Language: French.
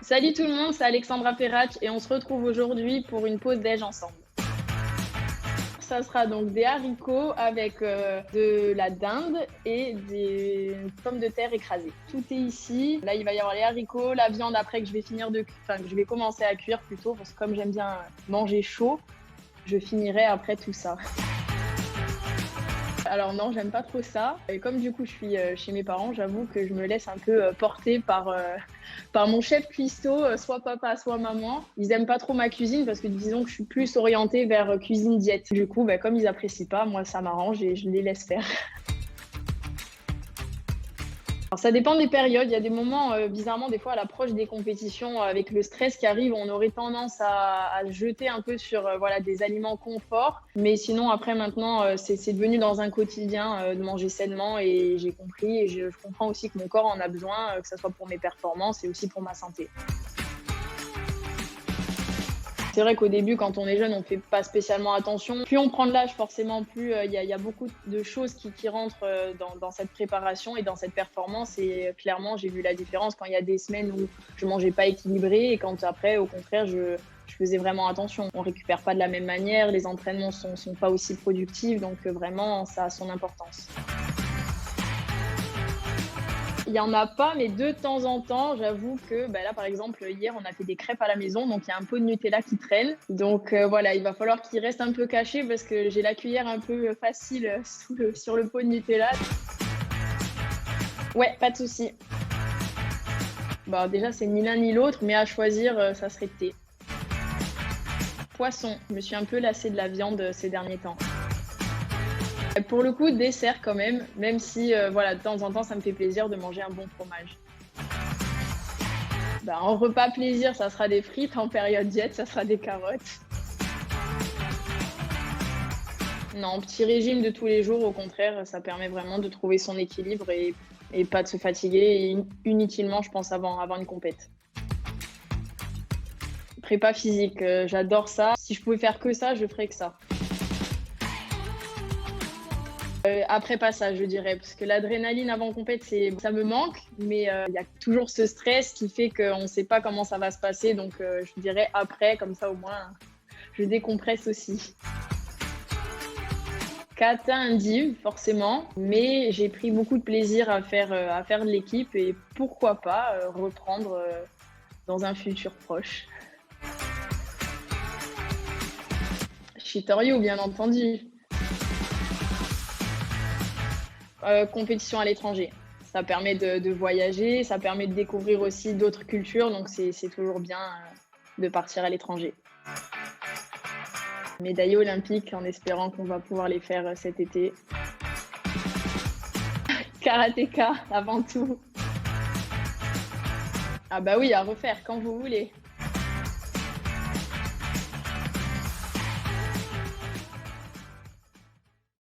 Salut tout le monde, c'est Alexandra Perrache et on se retrouve aujourd'hui pour une pause déj ensemble. Ça sera donc des haricots avec de la dinde et des pommes de terre écrasées. Tout est ici. Là, il va y avoir les haricots, la viande après que je vais commencer à cuire plutôt parce que comme j'aime bien manger chaud, je finirai après tout ça. Alors non, j'aime pas trop ça. Et comme du coup je suis chez mes parents, j'avoue que je me laisse un peu porter par mon chef cuistot, soit papa, soit maman. Ils aiment pas trop ma cuisine parce que disons que je suis plus orientée vers cuisine diète. Du coup, comme ils apprécient pas, moi ça m'arrange et je les laisse faire. Alors, ça dépend des périodes. Il y a des moments, bizarrement, des fois, à l'approche des compétitions, avec le stress qui arrive, on aurait tendance à se jeter un peu sur des aliments confort. Mais sinon, après, maintenant, c'est devenu dans un quotidien de manger sainement et j'ai compris. Et je comprends aussi que mon corps en a besoin, que ce soit pour mes performances et aussi pour ma santé. C'est vrai qu'au début, quand on est jeune, on ne fait pas spécialement attention. Plus on prend de l'âge, forcément, plus il y a beaucoup de choses qui rentrent dans cette préparation et dans cette performance. Et clairement, j'ai vu la différence quand il y a des semaines où je mangeais pas équilibré et quand après, au contraire, je faisais vraiment attention. On récupère pas de la même manière, les entraînements sont pas aussi productifs, donc vraiment, ça a son importance. Il y en a pas, mais de temps en temps, j'avoue que là, par exemple, hier, on a fait des crêpes à la maison, donc il y a un pot de Nutella qui traîne. Donc voilà, il va falloir qu'il reste un peu caché parce que j'ai la cuillère un peu facile sur le pot de Nutella. Ouais, pas de souci. Déjà, c'est ni l'un ni l'autre, mais à choisir, ça serait thé. Poisson, je me suis un peu lassée de la viande ces derniers temps. Pour le coup, dessert quand même si de temps en temps, ça me fait plaisir de manger un bon fromage. En repas plaisir, ça sera des frites. En période diète, ça sera des carottes. Non, petit régime de tous les jours, au contraire, ça permet vraiment de trouver son équilibre et pas de se fatiguer inutilement, je pense, avant une compète. Prépa physique, j'adore ça. Si je pouvais faire que ça, je ferais que ça. Après pas ça, je dirais, parce que l'adrénaline avant compète, ça me manque, mais il y a toujours ce stress qui fait qu'on ne sait pas comment ça va se passer, donc je dirais après, comme ça au moins, je décompresse aussi. Kata indive, forcément, mais j'ai pris beaucoup de plaisir à faire de l'équipe et pourquoi pas reprendre dans un futur proche. Shitoryu, bien entendu. Compétition à l'étranger. Ça permet de voyager, ça permet de découvrir aussi d'autres cultures, donc c'est toujours bien de partir à l'étranger. Médaille olympique en espérant qu'on va pouvoir les faire cet été. Karatéka avant tout. Ah bah oui, à refaire quand vous voulez.